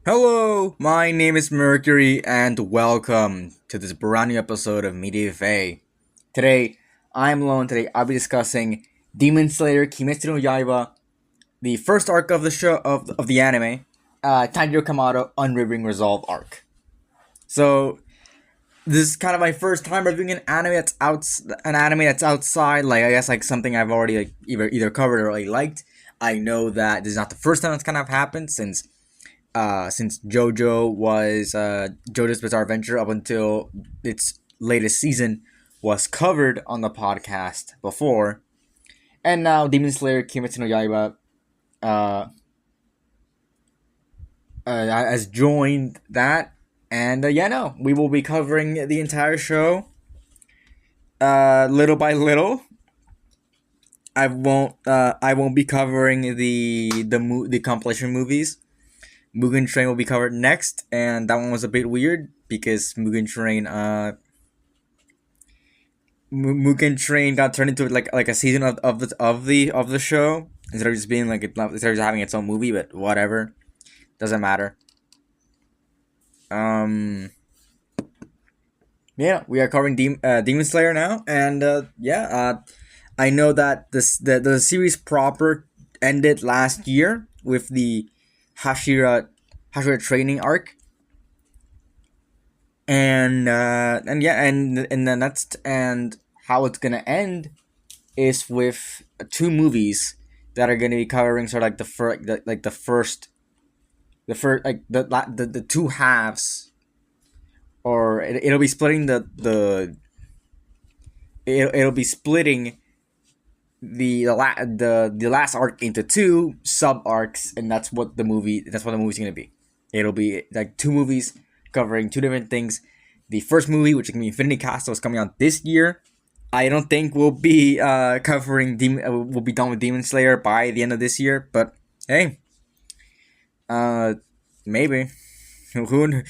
Hello, my name is Mercury, and welcome to this brand new episode of Media Fae. Today, I'm alone. Today, I'll be discussing Demon Slayer Kimetsu no Yaiba, the first arc of the show of the anime, Tanjiro Kamado Unwavering Resolve arc. So, this is kind of my first time reviewing an anime that's outside. Like I guess like something I've already like either covered or really liked. I know that this is not the first time that's kind of happened since JoJo's Bizarre Adventure up until its latest season was covered on the podcast before, and now Demon Slayer Kimetsu no Yaiba uh, has joined that, and yeah, no, we will be covering the entire show, little by little. I won't be covering the compilation movies. Mugen Train will be covered next, and that one was a bit weird because Mugen Train got turned into like a season of the show instead of just being instead of just having its own movie. But whatever, doesn't matter. Um, yeah, we are covering Demon Slayer now, and I know that the series proper ended last year with the Hashira Hashira training arc, and yeah, and then that's and how it's gonna end is with two movies that are gonna be covering sort of like the first like the two halves, or it'll be splitting it'll be splitting the last arc into two sub arcs, and that's what the movie's gonna be. It'll be like two movies covering two different things. The first movie, which is gonna be Infinity Castle, is coming out this year. I don't think we'll be we'll be done with Demon Slayer by the end of this year, but hey, uh, maybe. I don't know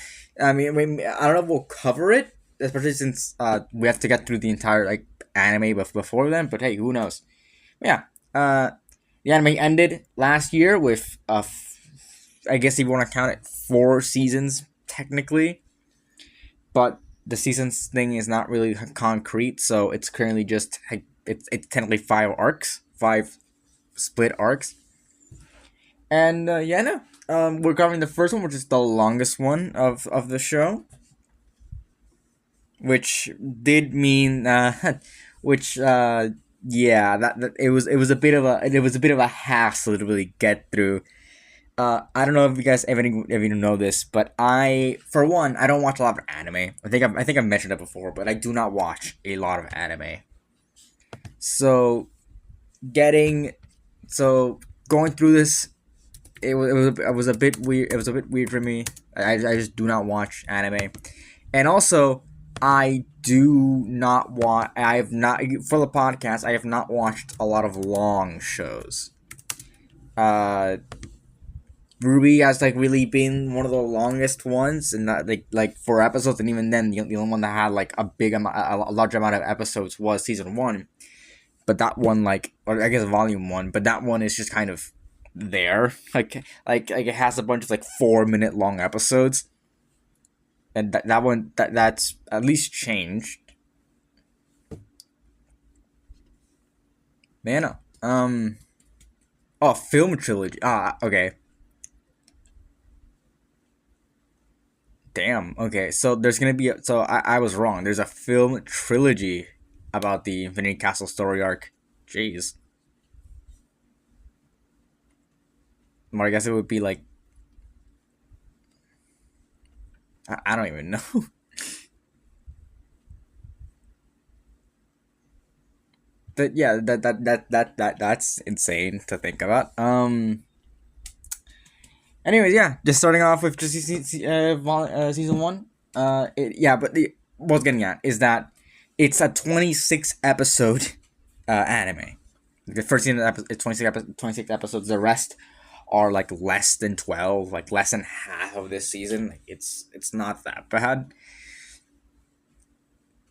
if we'll cover it, especially since we have to get through the entire like anime before then. But hey, who knows? Yeah. The anime ended last year with I guess if you want to count it, 4 seasons technically, but the seasons thing is not really concrete, so it's currently just like it's technically 5 arcs, 5 split arcs, and yeah, no. We're covering the first one, which is the longest one of the show, which did mean which yeah, that it was a bit of a hassle to really get through. I don't know if you guys ever know this, but for one, I don't watch a lot of anime. I think I've mentioned it before, but I do not watch a lot of anime. So getting so going through this, it was a bit weird. It was a bit weird for me. I just do not watch anime, and also I do not watch. I have not for the podcast. I have not watched a lot of long shows. Uh, Ruby has like really been one of the longest ones, and that like 4 episodes, and even then, the only one that had like a large amount of episodes was season one. But that one, or I guess volume one, but that one is just kind of there, like it has a bunch of like 4 minute long episodes, and that one that's at least changed. Man, oh, film trilogy. Okay. Damn. Okay. So there's gonna be so I was wrong. There's a film trilogy about the Infinity Castle story arc. Jeez. Well, I guess it would be like I don't even know. But yeah, that's insane to think about. Anyways, yeah, just starting off with just season one. Yeah, but what I was getting at is that it's a 26 episode anime. The first season it's 26 episodes. The rest are like less than 12, like less than half of this season. Like, it's not that bad.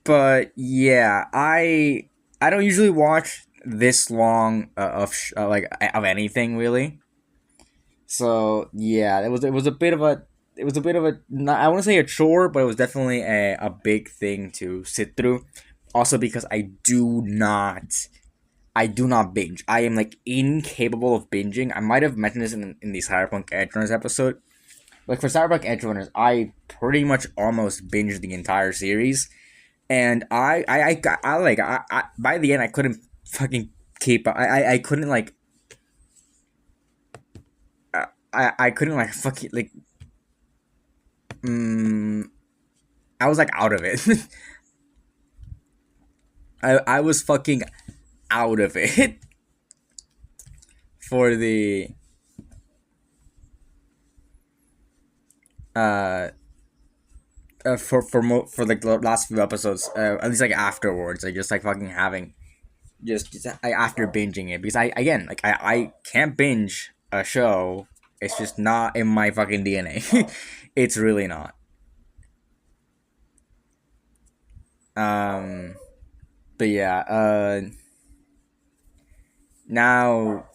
But yeah, I don't usually watch this long of anything really. So yeah, it was a bit of a it was a bit of a I wouldn't say a chore, but it was definitely a big thing to sit through. Also because I do not binge. I am like incapable of binging. I might have mentioned this in the Cyberpunk Edge Runners episode. Like for Cyberpunk Edge Runners, I pretty much almost binged the entire series, and I by the end I couldn't fucking keep. I couldn't like I couldn't like fucking like I was like out of it. I was fucking out of it for the uh for like the last few episodes, at least like afterwards, I just like fucking having just like, after binging it, because I again like I can't binge a show. It's just not in my fucking DNA. It's really not. Um, but yeah. Now,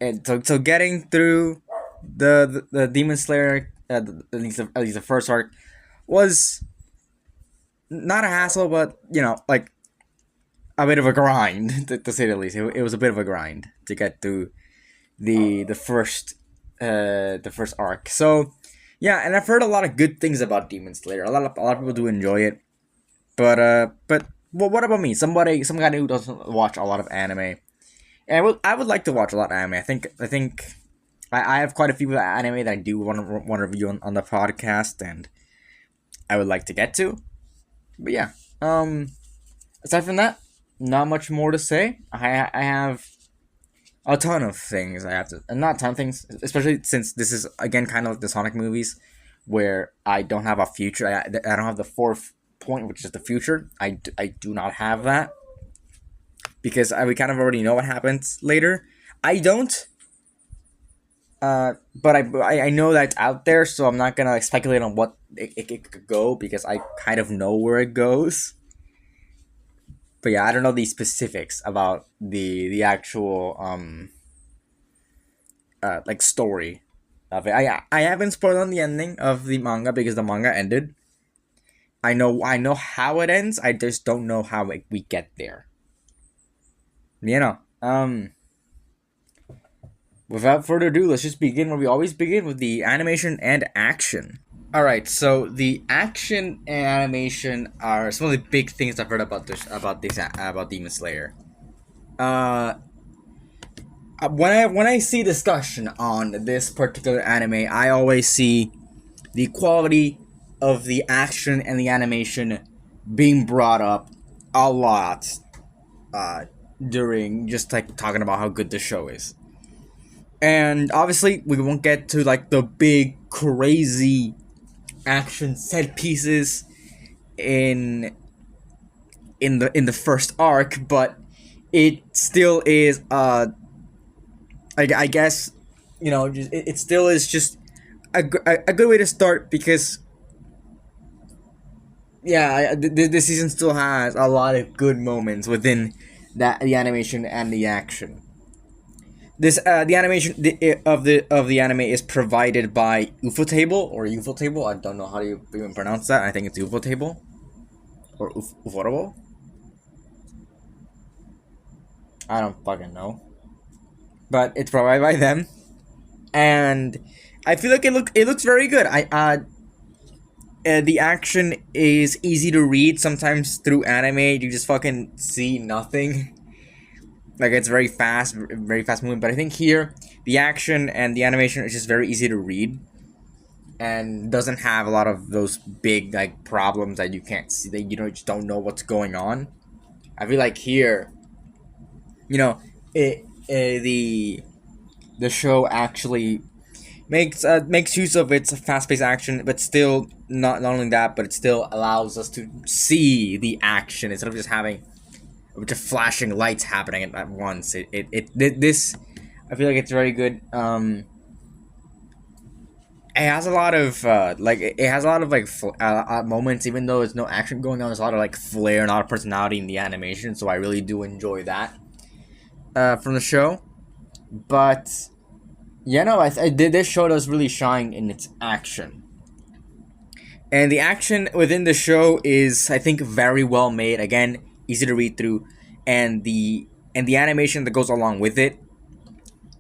and so getting through the Demon Slayer, at least the first arc, was not a hassle, but like a bit of a grind to say the least. It was a bit of a grind to get through the first arc. So yeah, and I've heard a lot of good things about Demon Slayer. A lot of people do enjoy it, but well, what about me? Some guy who doesn't watch a lot of anime. And I would like to watch a lot of anime. I think I have quite a few anime that I do want to review on the podcast, and I would like to get to. But yeah, aside from that, not much more to say. I have a ton of things I have to, and not a ton of things, especially since this is again kind of like the Sonic movies, where I don't have a future. I don't have the fourth point, which is the future. I do not have that because we kind of already know what happens later. I don't. But I know that it's out there, so I'm not gonna like, speculate on what it could go because I kind of know where it goes. But yeah, I don't know the specifics about the actual like story of it. I haven't spoiled on the ending of the manga because the manga ended. I know how it ends. I just don't know how we get there. You know. Without further ado, let's just begin where we always begin with the animation and action. Alright, so the action and animation are some of the big things I've heard about Demon Slayer. Uh when I see discussion on this particular anime, I always see the quality of the action and the animation being brought up a lot during just like talking about how good the show is. And obviously, we won't get to like the big crazy action set pieces in in the first arc, but it still is I guess it still is just a good way to start because yeah, the season still has a lot of good moments within the animation and the action. This the animation of the anime is provided by Ufotable or Ufotable. I don't know how you even pronounce that. I think it's Ufotable or Ufotable. I don't fucking know, but it's provided by them, and I feel like it looks very good. The action is easy to read. Sometimes through anime, you just fucking see nothing. Like it's very fast moving. But I think here the action and the animation is just very easy to read, and doesn't have a lot of those big like problems that you can't see that just don't know what's going on. I feel like here, the show actually makes use of its fast paced action, but still not only that, but it still allows us to see the action instead of just having with the flashing lights happening at once. This I feel like it's very good. It has a lot of moments, even though there's no action going on. There's a lot of like flair and a lot of personality in the animation, so I really do enjoy that from the show. But this show does really shine in its action. And the action within the show is, I think, very well made. Again, easy to read through, and the animation that goes along with it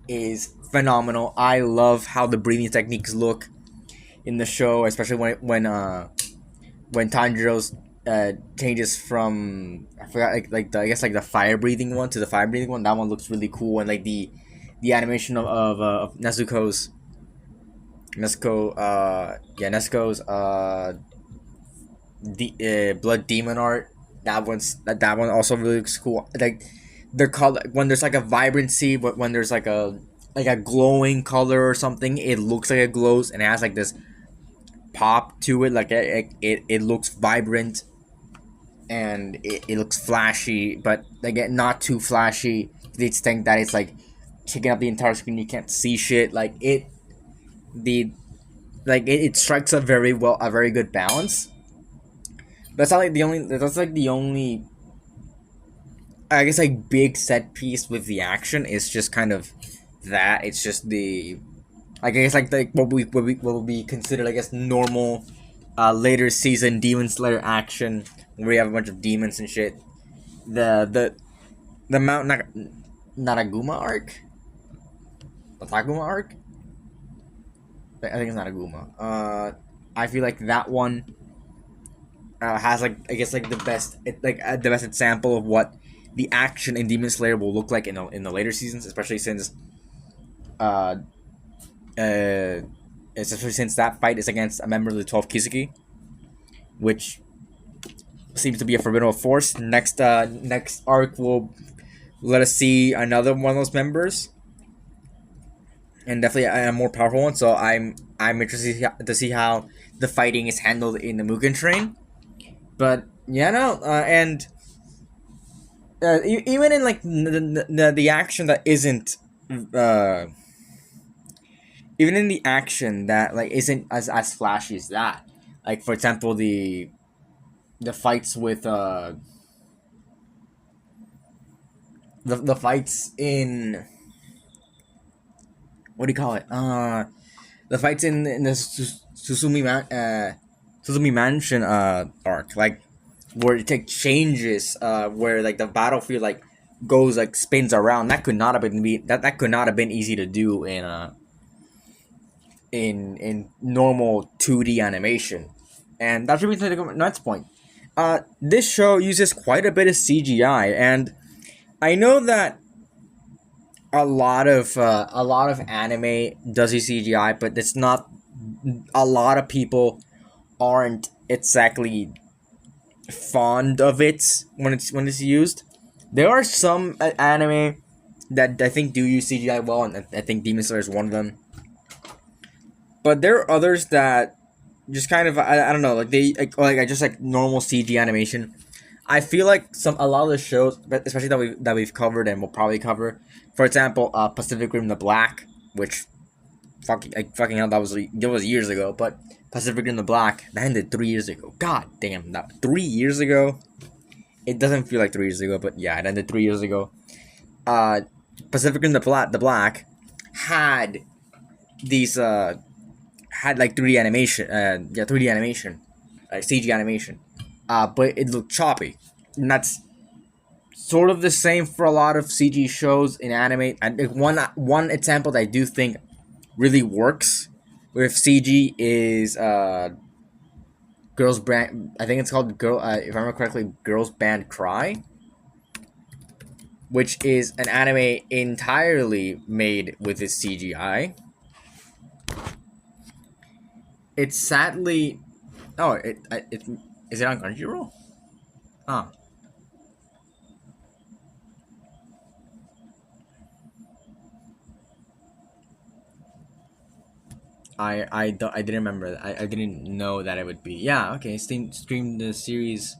is phenomenal. I love how the breathing techniques look in the show, especially when Tanjiro's changes from, I forgot, I guess like the fire breathing one to the fire breathing one. That one looks really cool, and like the animation of Nezuko's blood demon art. That one also really looks cool. Like they're called when there's like a vibrancy, but when there's like a glowing color or something, it looks like it glows and it has like this pop to it. Like it looks vibrant and it looks flashy, but again not too flashy to the extent that it's like taking up the entire screen. You can't see shit. Like the it strikes a very good balance. That's not like the only. That's like the only. I guess like big set piece with the action is just kind of that. It's just the. I guess like what would be considered, I guess, normal, later season Demon Slayer action where we have a bunch of demons and shit. The Mount Naraguma arc, the Taguma arc. I think it's Naraguma. I feel like that one has like, I guess like the best the best example of what the action in Demon Slayer will look like in the later seasons, uh, uh, especially since that fight is against a member of the 12 Kizuki, which seems to be a formidable force. Next arc will let us see another one of those members, and definitely a more powerful one. So I'm interested to see how the fighting is handled in the Mugen Train. But yeah, no, and even in like the action that isn't, uh, even in the action that like isn't as flashy as that. Like for example, the fights with the fights in, what do you call it? The fights in the Susumi Mansion arc, like where it takes changes, where like the battlefield like goes like spins around. That could not have been that could not have been easy to do in normal 2D animation, and that's really to the next point. This show uses quite a bit of CGI, and I know that a lot of anime does use CGI, but it's not, a lot of people aren't exactly fond of it when it's used. There are some anime that I think do use CGI well, and I think Demon Slayer is one of them. But there are others that just kind of, I don't know, like they like I just like normal CG animation. I feel like a lot of the shows, but especially that we've covered and will probably cover, for example, Pacific Rim: The Black, which fucking hell, that was years ago. But Pacific Rim: The Black, that ended 3 years ago. God damn, that 3 years ago. It doesn't feel like 3 years ago, but yeah, it ended 3 years ago. Uh, Pacific Rim: The Black had these had like 3D animation, 3D animation, CG animation, but it looked choppy, and that's sort of the same for a lot of CG shows in anime. And one example that I do think really works with CG is Girls Band. I think it's called Girl. If I remember correctly, Girls Band Cry, which is an anime entirely made with this CGI. It's sadly, oh, it is it on Crunchyroll? Huh. I didn't remember that. I didn't know that it would be. Yeah, okay. Stream the series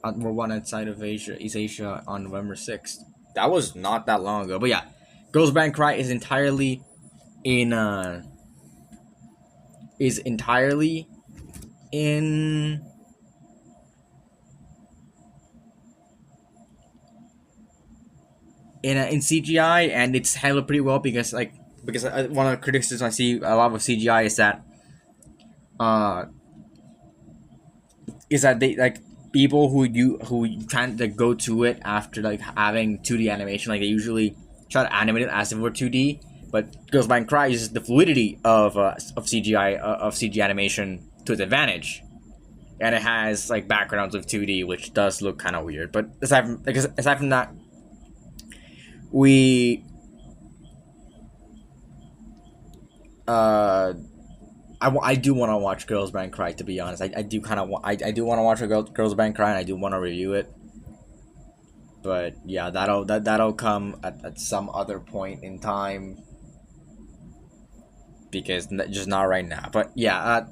on worldwide outside of Asia, East Asia, on November 6th. That was not that long ago. But yeah, Girls Band Cry in is entirely in in CGI, and it's handled pretty well because one of the criticisms I see a lot of CGI is that uh is that they like people who trying to go to it after like having 2D animation, like they usually try to animate it as if it were 2D, but Girls Behind Cry uses the fluidity of CGI of CG animation to its advantage, and it has like backgrounds of 2D, which does look kind of weird. But aside from that, we uh I do want to watch Girls Band Cry, to be honest. I do kind of I do want to watch Girls Band Cry, and I do want to review it. But yeah, that'll come at some other point in time, because just not right now. But yeah,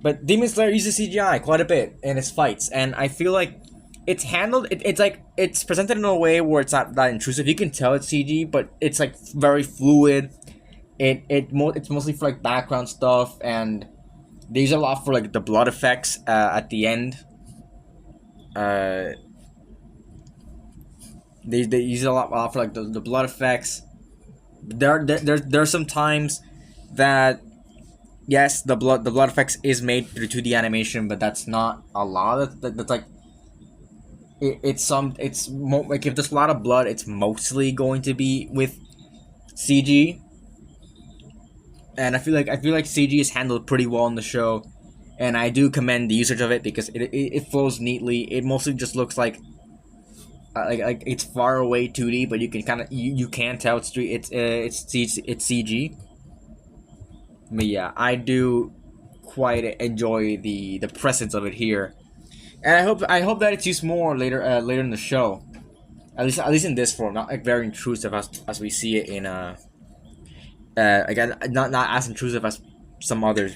but Demon Slayer uses CGI quite a bit in its fights, and I feel like it's handled. It's like it's presented in a way where it's not that intrusive. You can tell it's CG, but it's like very fluid. It's mostly for like background stuff, and they use a lot for like the blood effects at the end. Uh, they use a lot for like the blood effects. There are some times that yes, the blood effects is made through 2D animation, but that's not a lot. That's like like if there's a lot of blood, it's mostly going to be with CG. And I feel like CG is handled pretty well in the show, and I do commend the usage of it because it flows neatly. It mostly just looks like it's far away 2D, but you can kind of you can tell it's CG. But yeah, I do quite enjoy the presence of it here, and I hope that it's used more later in the show. At least in this form, not like very intrusive as we see it in again, not as intrusive as some other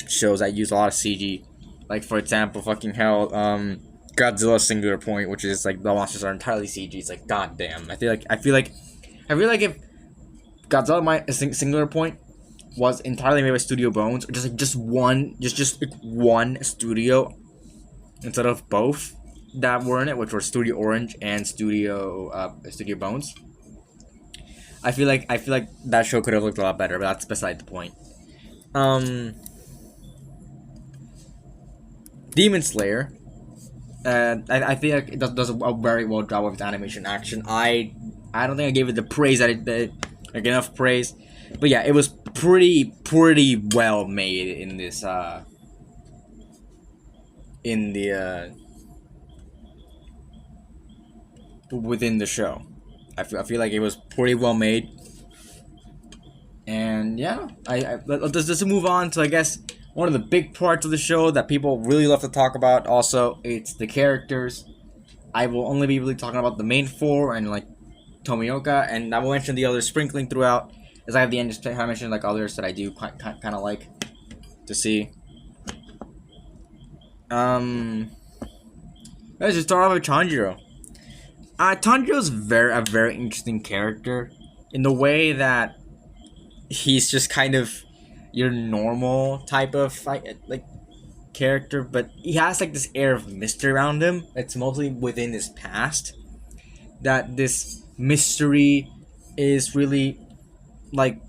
shows that use a lot of CG. Like for example, fucking hell, Godzilla Singular Point, which is like the monsters are entirely CG. It's like goddamn. I feel like if Godzilla Singular Point was entirely made by Studio Bones, or just like one studio instead of both that were in it, which were Studio Orange and Studio Bones. I feel like that show could have looked a lot better, but that's beside the point. Um, Demon Slayer. I feel like it does a very well job with its animation action. I don't think I gave it the praise like enough praise, but yeah, it was pretty well made in this in the within the show. I feel like it was pretty well made, and yeah, let's move on to I guess one of the big parts of the show that people really love to talk about. Also, it's the characters. I will only be really talking about the main four and like Tomioka, and I will mention the others sprinkling throughout, as I have the end to mention like others that I do kind of like to see. Let's just start off with Tanjiro. Tanjiro's a very interesting character in the way that he's just kind of your normal type of like character, but he has like this air of mystery around him. It's mostly within his past that this mystery is really like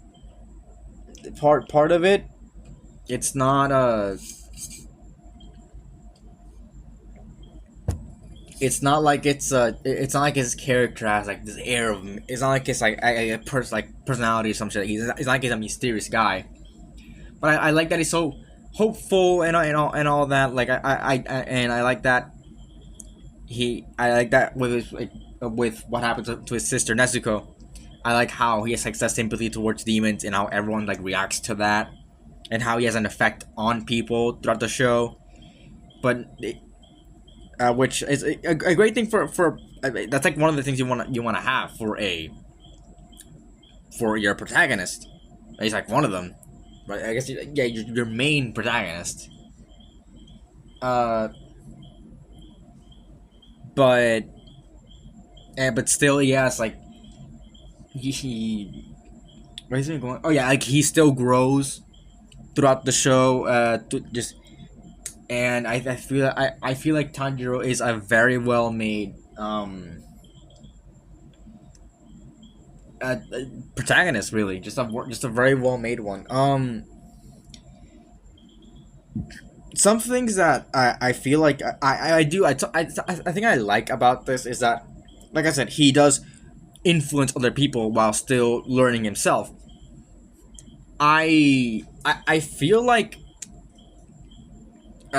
part of it. It's not it's not like it's not like his character has like this air of, it's not like it's like a personality or some shit. It's not like he's a mysterious guy, but I like that he's so hopeful and all that. Like I like that I like that with his, like, with what happened to his sister Nezuko. I like how he has like such sympathy towards demons and how everyone like reacts to that, and how he has an effect on people throughout the show. But which is a great thing for that's like one of the things you want to have for your protagonist. He's like one of them, but I guess yeah, your main protagonist. But but still, yes, like he where is he going? Oh yeah, like he still grows throughout the show. Just and I feel like Tanjiro is a very well made protagonist, really, just a very well made one. some things that I feel like I do I think I like about this is that, like I said, he does influence other people while still learning himself. I feel like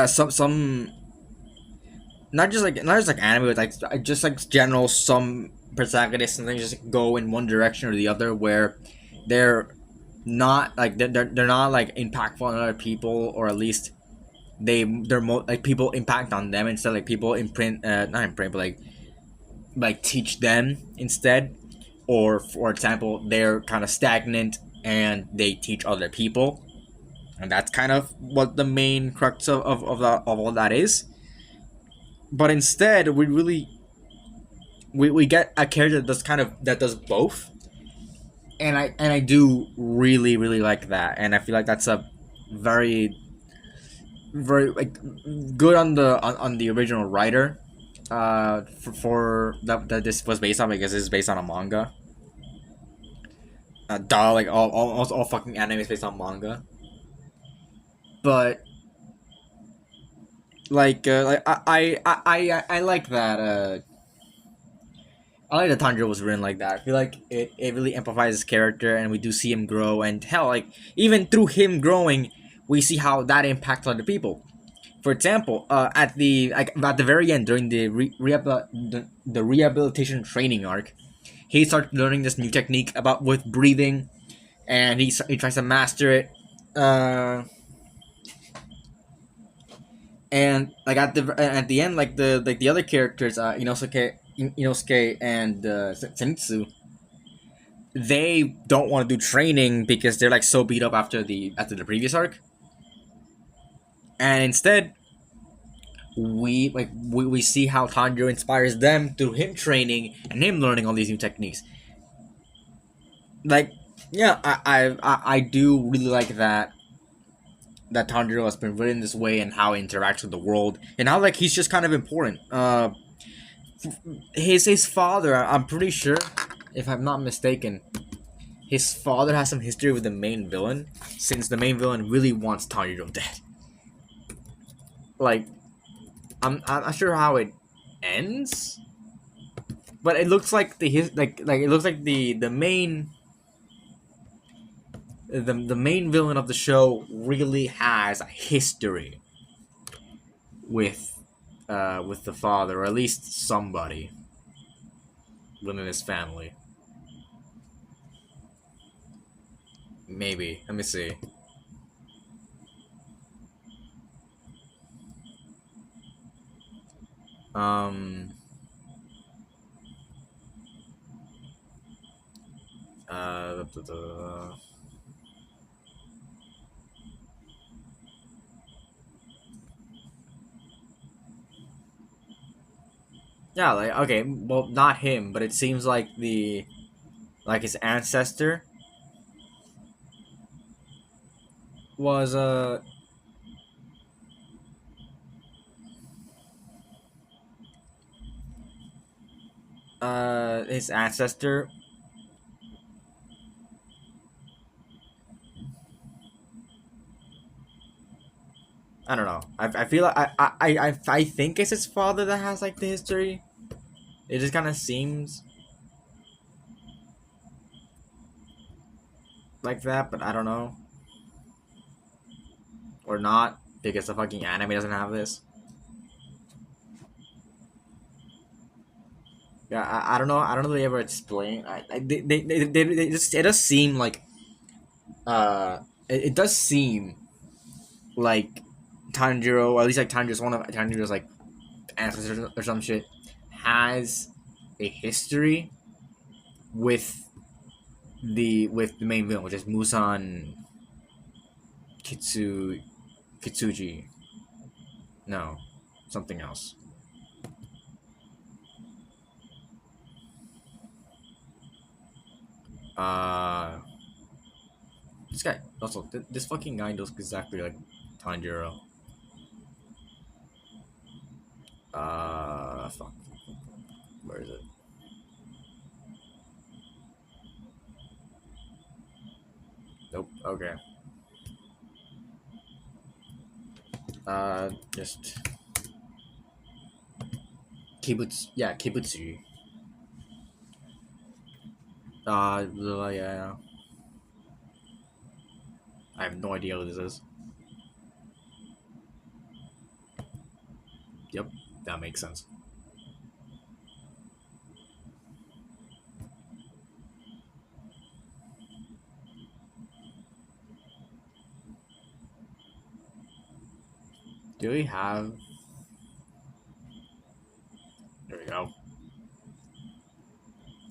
some not just like anime, but like just like general some protagonists and things just go in one direction or the other where they're not like they're not like impactful on other people, or at least like people impact on them instead, like people imprint not imprint but like teach them instead, or for example they're kind of stagnant and they teach other people, and that's kind of what the main crux of all that is. But instead we get a character that's kind of that does both, and I do really like that, and I feel like that's a very very like good on the original writer for that this was based on, because it's based on a manga. Duh, like all fucking anime is based on manga. But like I like that. I like that Tanjiro was written like that. I feel like it really amplifies his character, and we do see him grow. And hell, like even through him growing, we see how that impacts other people. For example, at the very end during the rehabilitation training arc, he starts learning this new technique about with breathing, and he tries to master it. Uh, and like at the end, like the other characters, Inosuke and Zenitsu, they don't want to do training because they're like so beat up after the previous arc, and instead we see how Tanjiro inspires them through him training and him learning all these new techniques. Like, yeah, I do really like that Tanjiro has been written this way, and how he interacts with the world, and how like he's just kind of important. His father, I'm pretty sure, if I'm not mistaken, his father has some history with the main villain, since the main villain really wants Tanjiro dead. Like, I'm not sure how it ends, but it looks like it looks like the main villain of the show really has a history with the father, or at least somebody within his family. Maybe. Let me see. Um. Uh. Yeah. Like, okay. Well, not him, but it seems like his ancestor was his ancestor. I don't know. I feel like I think it's his father that has like the history. It just kind of seems like that, but I don't know, or not, because the fucking anime doesn't have this. Yeah, I don't know. I don't know if they ever explain. They just, it does seem like it does seem like Tanjiro, or at least like Tanjiro's one of Tanjiro's like ancestors or some shit, has a history with the main villain, which is Musan Kitsu Kitsuji. No, something else. Uh, this guy also this fucking guy looks exactly like Tanjiro. Fuck. Where is it? Nope. Okay. Just Kibutsu. Yeah, Kibutsu. Yeah. I have no idea what this is. Yep, that makes sense. Do we have? There we go.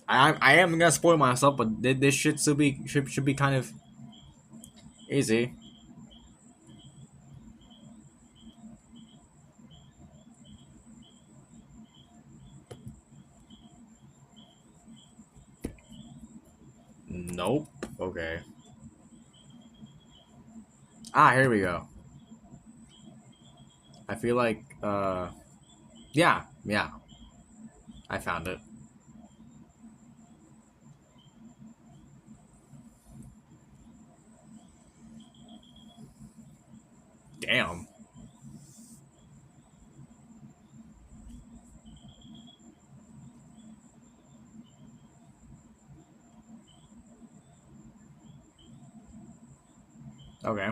I am gonna spoil myself, but this should still be should be kind of easy. Nope. Okay. Here we go. I feel like yeah, I found it. Damn. Okay.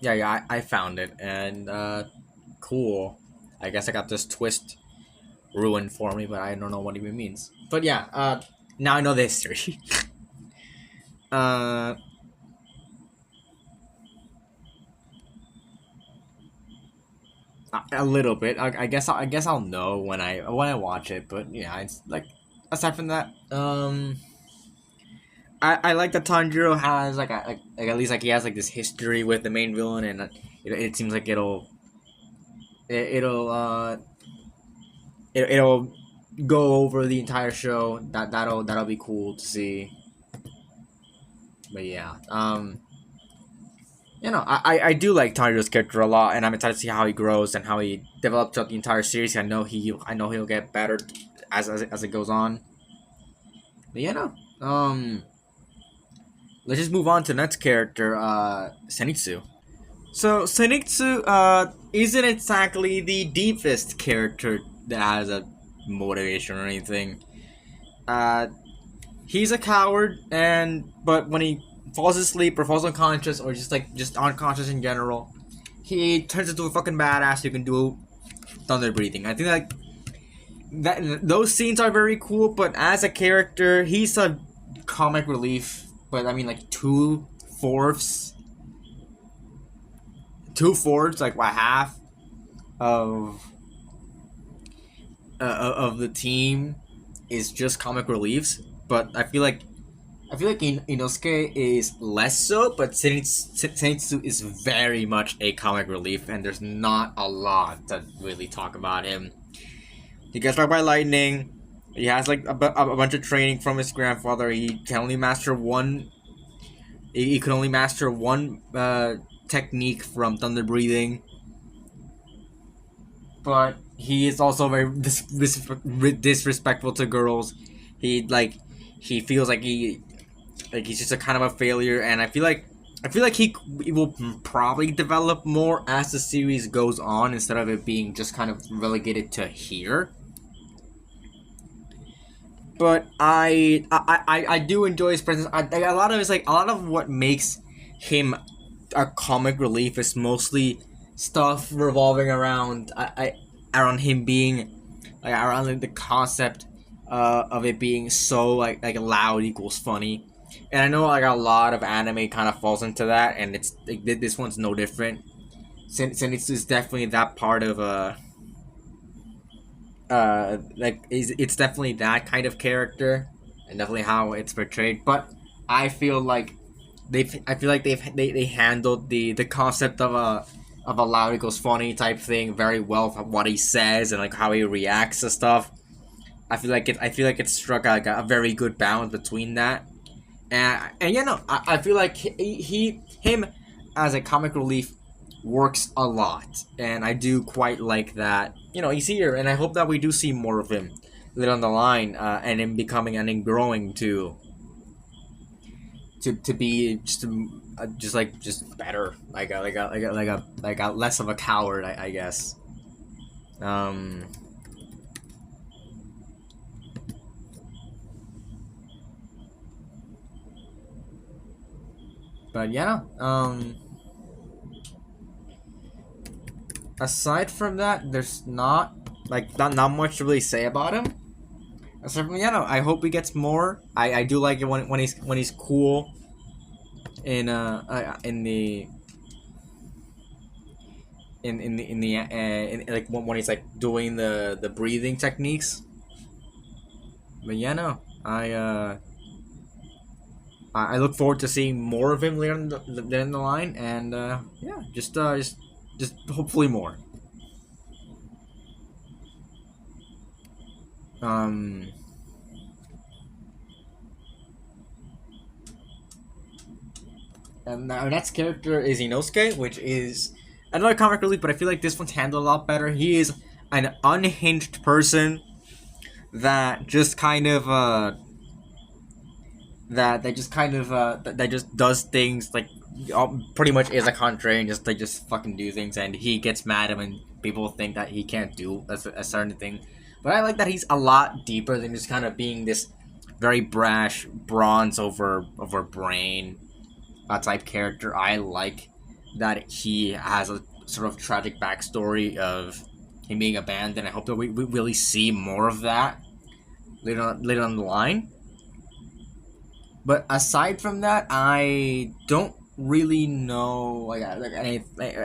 Yeah, I found it, and cool. I guess I got this twist ruined for me, but I don't know what it even means. But yeah, now I know the history. uh, a little bit. I guess I'll know when I watch it. But yeah, it's like aside from that, I like that Tanjiro has like at least like he has like this history with the main villain, and it seems like it'll it'll go over the entire show. That'll be cool to see. But yeah, I do like Tanjiro's character a lot, and I'm excited to see how he grows and how he develops throughout the entire series. I know he'll get better as it goes on. But yeah, no. Let's just move on to the next character, Zenitsu. So Zenitsu isn't exactly the deepest character that has a motivation or anything. Uh, he's a coward, but when he falls asleep or falls unconscious or just unconscious in general, he turns into a fucking badass who can do thunder breathing. I think like that those scenes are very cool, but as a character, he's a comic relief. But I mean, like fourths, like what half of of the team is just comic reliefs. But I feel like Inosuke is less so, but Zenitsu is very much a comic relief, and there's not a lot to really talk about him. He gets struck by lightning. He has like a bunch of training from his grandfather. He can only master one. He can only master one technique from thunder breathing. But he is also very disrespectful to girls. He feels like he's just a kind of a failure, and I feel like he will probably develop more as the series goes on instead of it being just kind of relegated to here. But I do enjoy his presence. A lot of a lot of what makes him a comic relief is mostly stuff revolving around around him being around like, the concept of it being so like loud equals funny, and I know like a lot of anime kind of falls into that, and it's like, this one's no different. Since it's definitely that part of it's definitely that kind of character and definitely how it's portrayed. But I feel like they handled the concept of a loud equals funny type thing very well. What he says and like how he reacts to stuff. I feel like it struck like a very good balance between that. And you know, I feel like him as a comic relief works a lot, and I do quite like that. You know, he's here, and I hope that we do see more of him later on the line, and then becoming and then growing to be just like just better, like a less of a coward, I guess. Um, but yeah, aside from that, there's not much to really say about him. Aside from I hope he gets more. I do like it when he's cool in the like when he's like doing the breathing techniques. But no, I look forward to seeing more of him later in the line, and yeah, just hopefully more. Um, and our next character is Inosuke, which is another comic relief, but I feel like this one's handled a lot better. He is an unhinged person that just kind of that just does things like pretty much is a contrary and just they just fucking do things, and he gets mad when people think that he can't do a certain thing. But I like that he's a lot deeper than just kind of being this very brash bronze over brain type character. I like that he has a sort of tragic backstory of him being abandoned. I hope that we really see more of that later on the line. But aside from that, I don't really know. I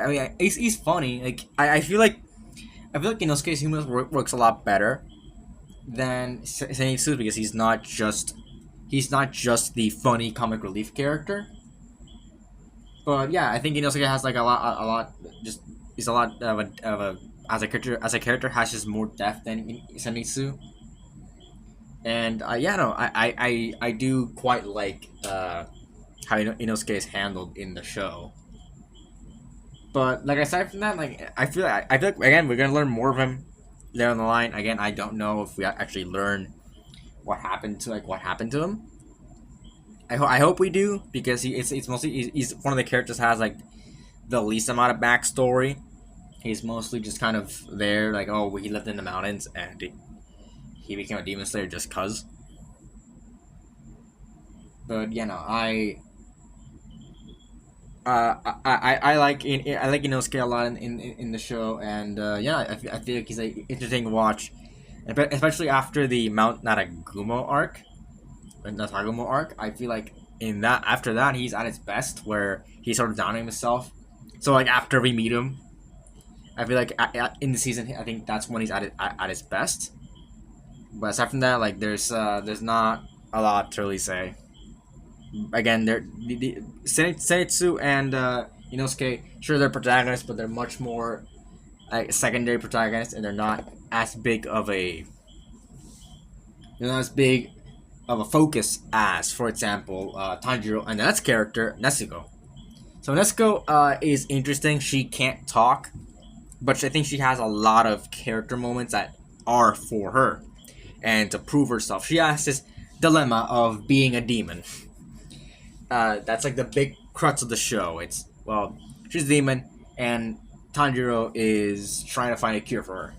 mean, he's funny. Like I feel like Inosuke's humor works a lot better than Zenitsu because he's not just the funny comic relief character. But yeah, I think Inosuke has like a lot. Just he's a lot of a as a character has just more depth than Zenitsu. And yeah, no, I do quite like how Inosuke is handled in the show. But like aside from that, like I feel like again we're gonna learn more of him there on the line. Again, I don't know if we actually learn what happened to him. I hope we do because it's mostly he's one of the characters that has like the least amount of backstory. He's mostly just kind of there, like oh he lived in the mountains and he became a demon slayer just cause. But you know I like Inosuke a lot in the show, and yeah, I feel like he's like interesting to watch, especially after the Mount Natagumo arc, Natagumo arc. I feel like in that after that he's at his best, where he's sort of downing himself. So like after we meet him, I feel like in the season I think that's when he's at his best. But aside from that, like there's not a lot to really say. Again, Senitsu and Inosuke, sure they're protagonists, but they're much more secondary protagonists, and they're not as big of a focus as, for example, Tanjiro and that's character Nezuko. So Nezuko is interesting. She can't talk, but I think she has a lot of character moments that are for her, and to prove herself, she has this dilemma of being a demon. That's like the big crux of the show. It's well, she's a demon, and Tanjiro is trying to find a cure for her.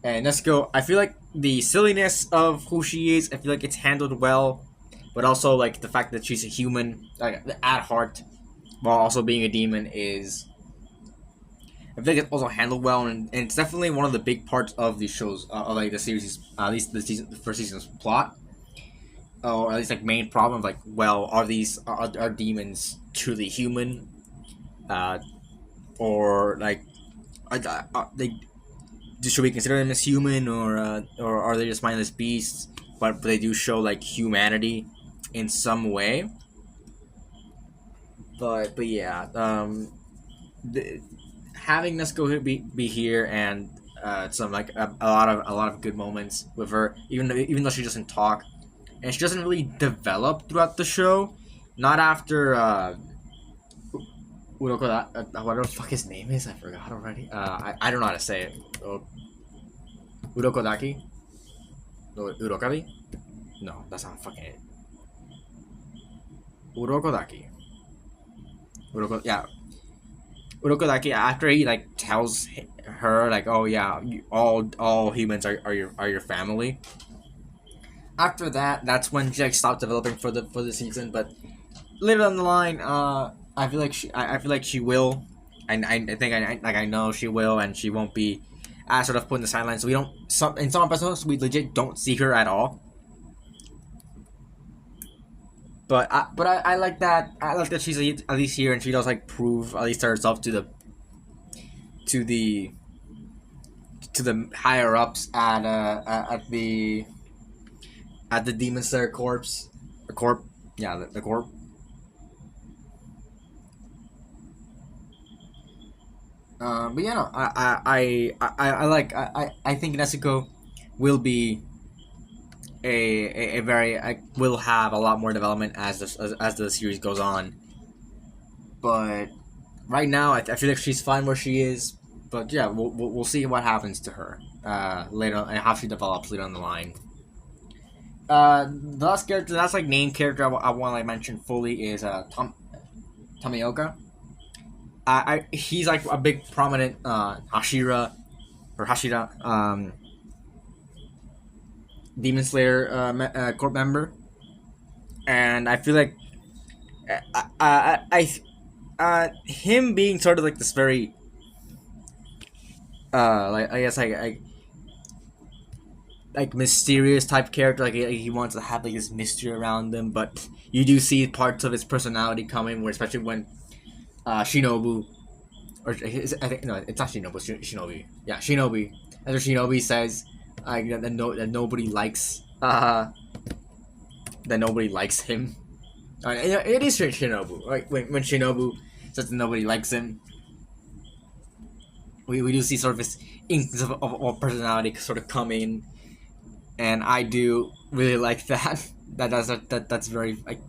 And Nezuko, I feel like the silliness of who she is, I feel like it's handled well, but also like the fact that she's a human, like at heart, while also being a demon is. I feel like it's also handled well, and it's definitely one of the big parts of the shows, of like the series, at least the first season's plot or at least like main problem, like well are demons truly human, uh or like they should we consider them as human, or are they just mindless beasts, but they do show like humanity in some way. But yeah, having Nezuko be here, and some like a lot of good moments with her, even though she doesn't talk and she doesn't really develop throughout the show. Not after Uroko, whatever the fuck his name is, I forgot already. I don't know how to say it. Urokodaki. Urokabi? No, that's not fucking it. Urokodaki. Yeah, Urokodaki. After he like tells her like, oh yeah, all humans are your family. After that, that's when she like stopped developing for the season. But later down the line, I feel like I feel like she will, and I think I know she will, and she won't be sort of put in the sidelines. So we don't in some episodes we legit don't see her at all. But I like that. I like that she's at least here, and she does like prove at least herself to the to the higher ups at the Demon Slayer corpse, the corp, yeah, the corp. But yeah, no, I think Nezuko will be a very will have a lot more development as the series goes on. But right now, I feel like she's fine where she is. But yeah, we'll see what happens to her later on, and how she develops later on the line. The last character, that's like main character I want to like mention fully is Tomioka. He's like a big prominent Hashira Demon Slayer corp member, and I feel like him being sort of like this very like I guess like mysterious type character, like he wants to have like this mystery around him, but you do see parts of his personality coming, where especially when Shinobu I think no, it's not Shinobu, Shinobi. Yeah, Shinobi. After Shinobi says that nobody likes that nobody likes him. It is Shinobu. Like when Shinobu says that nobody likes him, we do see sort of this instance of personality sort of come in, and I do really like that. That's very like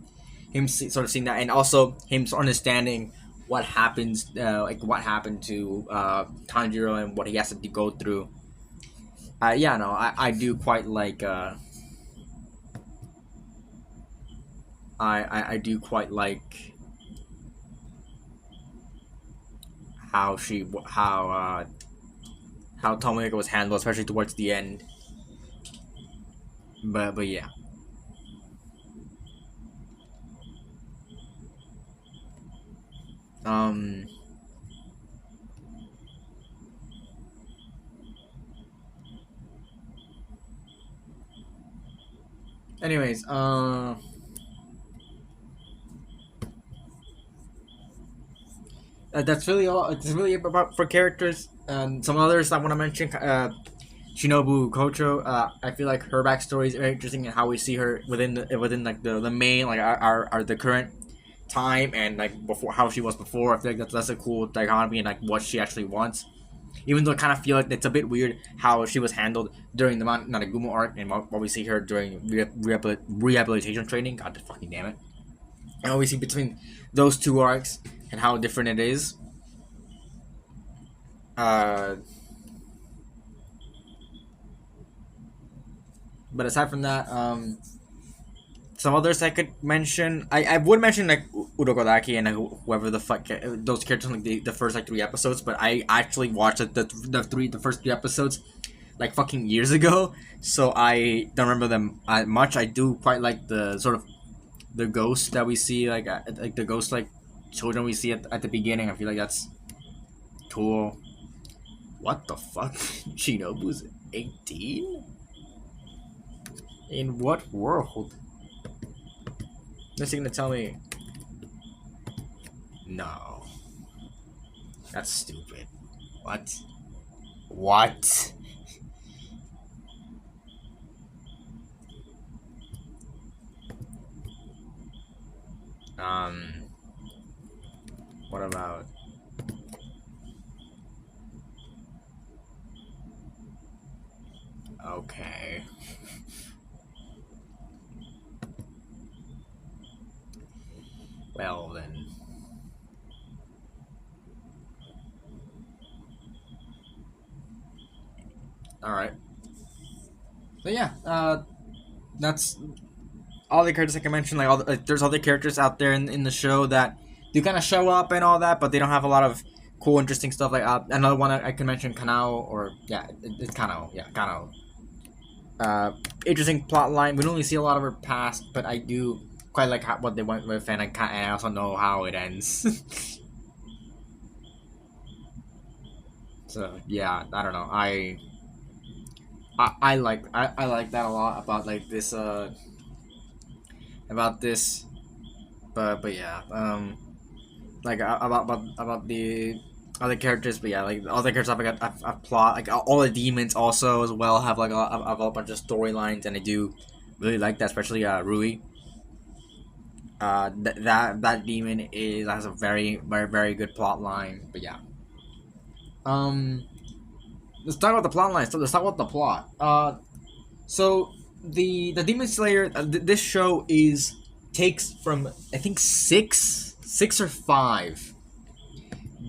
him sort of seeing that, and also him understanding what happens, like what happened to Tanjiro and what he has to go through. Yeah, no, I do quite like. I do quite like how how Tomoyuka was handled, especially towards the end. But yeah. Um. Anyways, that's really all. It's really about for characters. Some others I want to mention. Shinobu Kocho. I feel like her backstory is very interesting and how we see her within like the main like our the current time and like before how she was before. I feel like that's a cool dichotomy and like what she actually wants. Even though I kind of feel like it's a bit weird how she was handled during the Mount Nanagumo arc and what we see her during rehabilitation training. God fucking damn it! And what we see between those two arcs and how different it is. Uh, but aside from that, some others I could mention. I would mention like Urokodaki and whoever the fuck those characters in, like the first like 3 episodes, but I actually watched the first 3 episodes like fucking years ago, so I don't remember them much. I do quite like the sort of the ghost that we see like the ghost like children we see at the beginning. I feel like that's cool. What the fuck? Shinobu's 18? In what world? This you gonna tell me? No. That's stupid. What? What? Um. What about? Okay. Well then. All right. So yeah, that's all the characters I can mention. Like there's other characters out there in the show that do kind of show up and all that, but they don't have a lot of cool, interesting stuff. Like another one I can mention, Kanao, or yeah, it's Kanao. Yeah, Kanao. Interesting plot line. We don't really see a lot of her past, but I do quite like what they went with, and I also know how it ends. So yeah, I don't know. I like that a lot about like this about this, but yeah, like about the other characters, but yeah, like the other characters have like a plot, like all the demons also as well have like a bunch of storylines, and I do really like that, especially Rui. That demon is has a very good plot line, but yeah. Um, let's talk about the plot line. So let's talk about the plot. So the Demon Slayer, this show is takes from I think six or five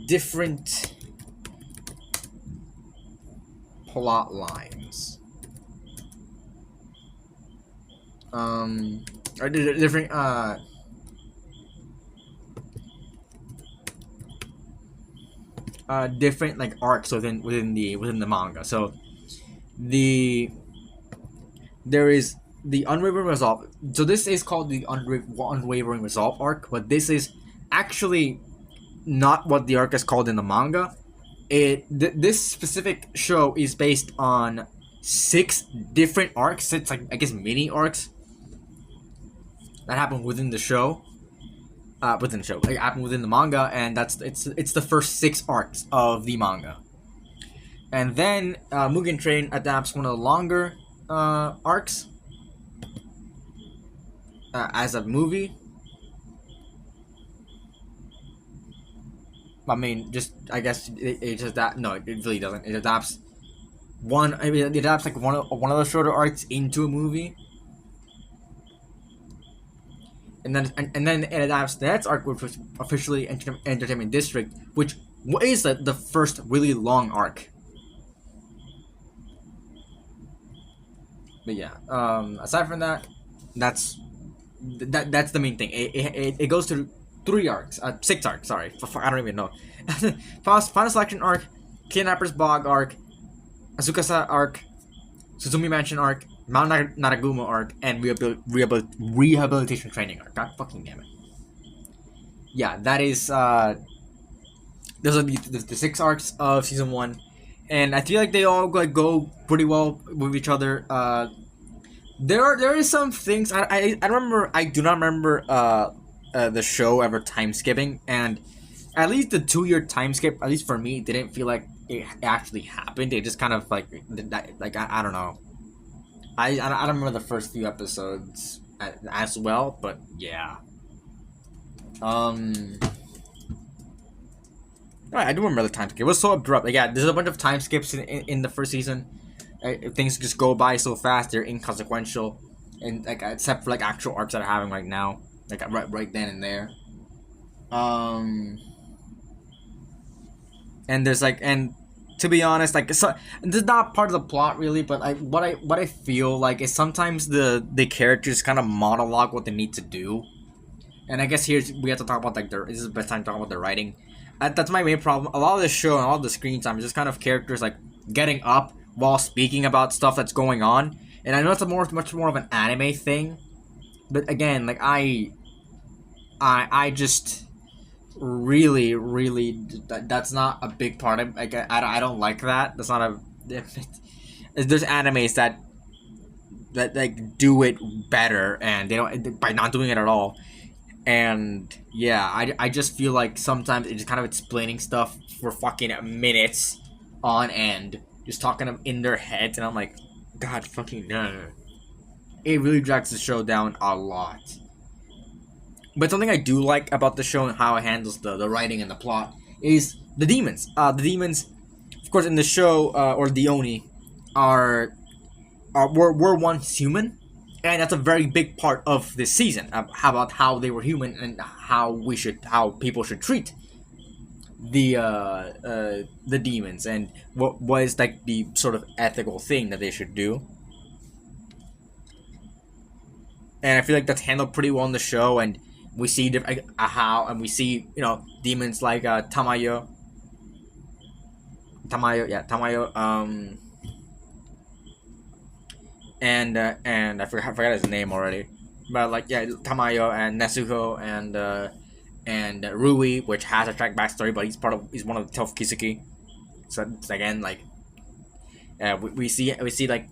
different plot lines. Or different different like arcs within the manga. So the there is the Unwavering Resolve. So this is called the Unwavering Resolve arc, but this is actually not what the arc is called in the manga. This specific show is based on six different arcs. It's like I guess mini arcs that happen within the show. Within the show, like happen within the manga, and it's the first six arcs of the manga. And then Mugen Train adapts one of the longer arcs as a movie. I mean, just I guess it just that no, it really doesn't. It adapts one. I mean, it adapts like one of the shorter arcs into a movie, and then it adapts the next arc, which was officially Entertainment District, which is the first really long arc. But yeah, aside from that, that's that's the main thing. It goes to three arcs, six arcs. Sorry, I don't even know. Final Selection arc, Kidnapper's Bog arc, Azukasa arc, Suzumi Mansion arc, Mount Naraguma arc, and Rehabilitation Training arc. God fucking damn it. Yeah, that is. Those are the six arcs of season one, and I feel like they all like go pretty well with each other. There is some things I remember. I do not remember the show ever time skipping, and at least the 2 year time skip, at least for me, didn't feel like it actually happened. It just kind of like I don't know. I don't remember the first few episodes as well, but yeah. I do remember the time skip. It was so abrupt. Like, yeah, there's a bunch of time skips in the first season. Things just go by so fast; they're inconsequential, and like except for like actual arcs that are having right now, like right then and there. Um, and there's like, and to be honest, like so, this is not part of the plot really, but what I feel like is sometimes the characters kind of monologue what they need to do, and I guess here's we have to talk about like this is the best time to talk about the writing. That's my main problem. A lot of the show and all the screen time is just kind of characters like getting up while speaking about stuff that's going on. And I know it's much more of an anime thing, but again, like I just really that's not a big part of like I don't like that. That's not a there's animes that like do it better and they don't by not doing it at all. And yeah, I just feel like sometimes it's just kind of explaining stuff for fucking minutes on end, just talking them in their heads, and I'm like, God fucking no. It really drags the show down a lot. But something I do like about the show and how it handles the writing and the plot is the demons. The demons, of course, in the show, or the Oni, were once human, and that's a very big part of this season. How about how they were human and how people should treat the demons and what is like the sort of ethical thing that they should do. and I feel like that's handled pretty well in the show. And we see how, and we see demons like Tamayo, and I forgot his name already, but like yeah, Tamayo and Nezuko and Rui, which has a track backstory, but he's one of the 12 Kiseki. So it's, again, like we see like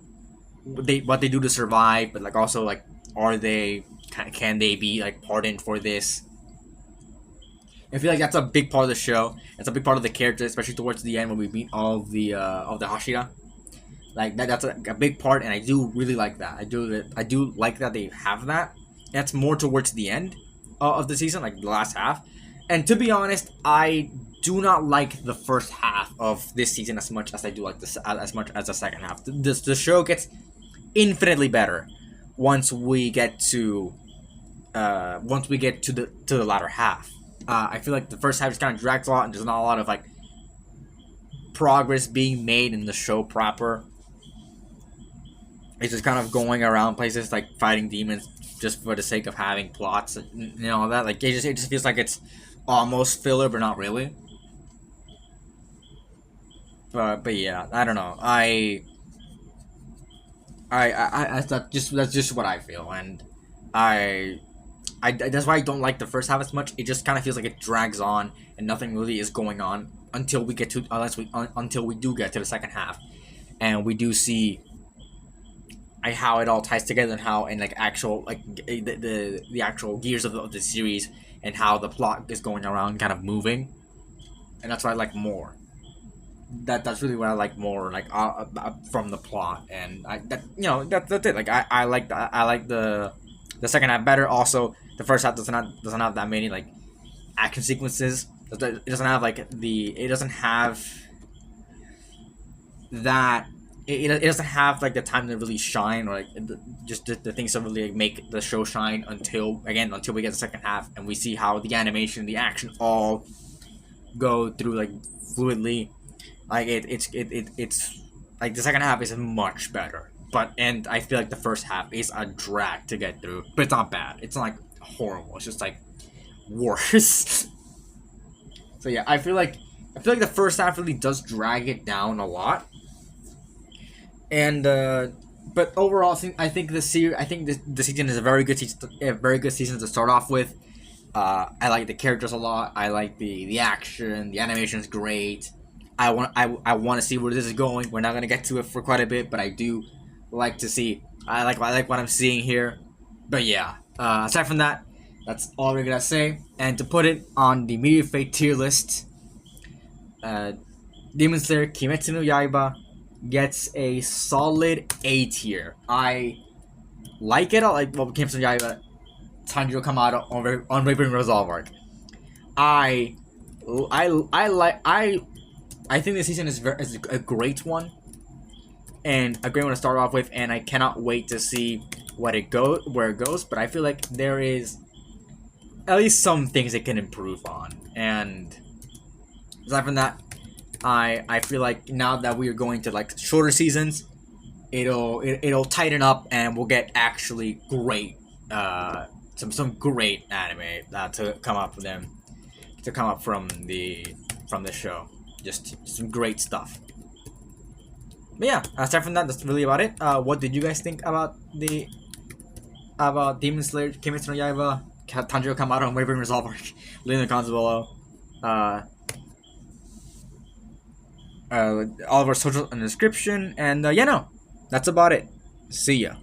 what they do to survive, but like also like can they be like pardoned for this? I feel like that's a big part of the show. It's a big part of the character, especially towards the end when we meet all of the Hashira. Like that's a big part, and I do really like that. I do like that they have that. That's more towards the end of the season, like the last half. And to be honest, I do not like the first half of this season as much as I do like this as much as the second half. The show gets infinitely better once we get to the latter half. I feel like the first half just kind of drags a lot, and there's not a lot of like progress being made in the show proper. It's just kind of going around places like fighting demons just for the sake of having plots and all that. Like it just feels like it's almost filler, but not really. But yeah, I don't know. That's just what I feel, and I that's why I don't like the first half as much. It just kind of feels like it drags on, and nothing really is going on until we do get to the second half, and we do see how it all ties together, and how and like actual like the actual gears of the series, and how the plot is going around, kind of moving, and that's what I like more. That's really what I like more, like from the plot, and that's it. Like I like the second half better. Also, the first half doesn't have that many like action sequences. It doesn't have like it doesn't have that. It doesn't have like the time to really shine, or like just the things to really like, make the show shine until we get the second half, and we see how the animation, the action all go through like fluidly. Like it's like the second half is much better, and I feel like the first half is a drag to get through, but it's not bad. It's not like horrible. It's just like worse. So yeah, I feel like the first half really does drag it down a lot, and but overall, I think the season is a very good season to start off with. I like the characters a lot. I like the action. The animation is great. I want to see where this is going. We're not gonna get to it for quite a bit, but I do like to see. I like what I'm seeing here. But yeah, aside from that, that's all we're gonna say. And to put it on the Meteor Fate tier list, Demon Slayer Kimetsu no Yaiba gets a solid A tier. I like it. I like Kimetsu no Yaiba, Tanjiro Kamado, Unwavering Resolve arc. I think this season is a great one, and a great one to start off with, and I cannot wait to see where it goes. But I feel like there is at least some things it can improve on, and aside from that, I feel like now that we are going to like shorter seasons, it'll tighten up, and we'll get actually great some great anime to come up from the show. Just some great stuff. But yeah, aside from that, that's really about it. What did you guys think about Demon Slayer, Kimetsu no Yaiba, Tanjiro Kamado, and Unwavering Resolve? Leave in the comments below. All of our socials in the description, and that's about it. See ya.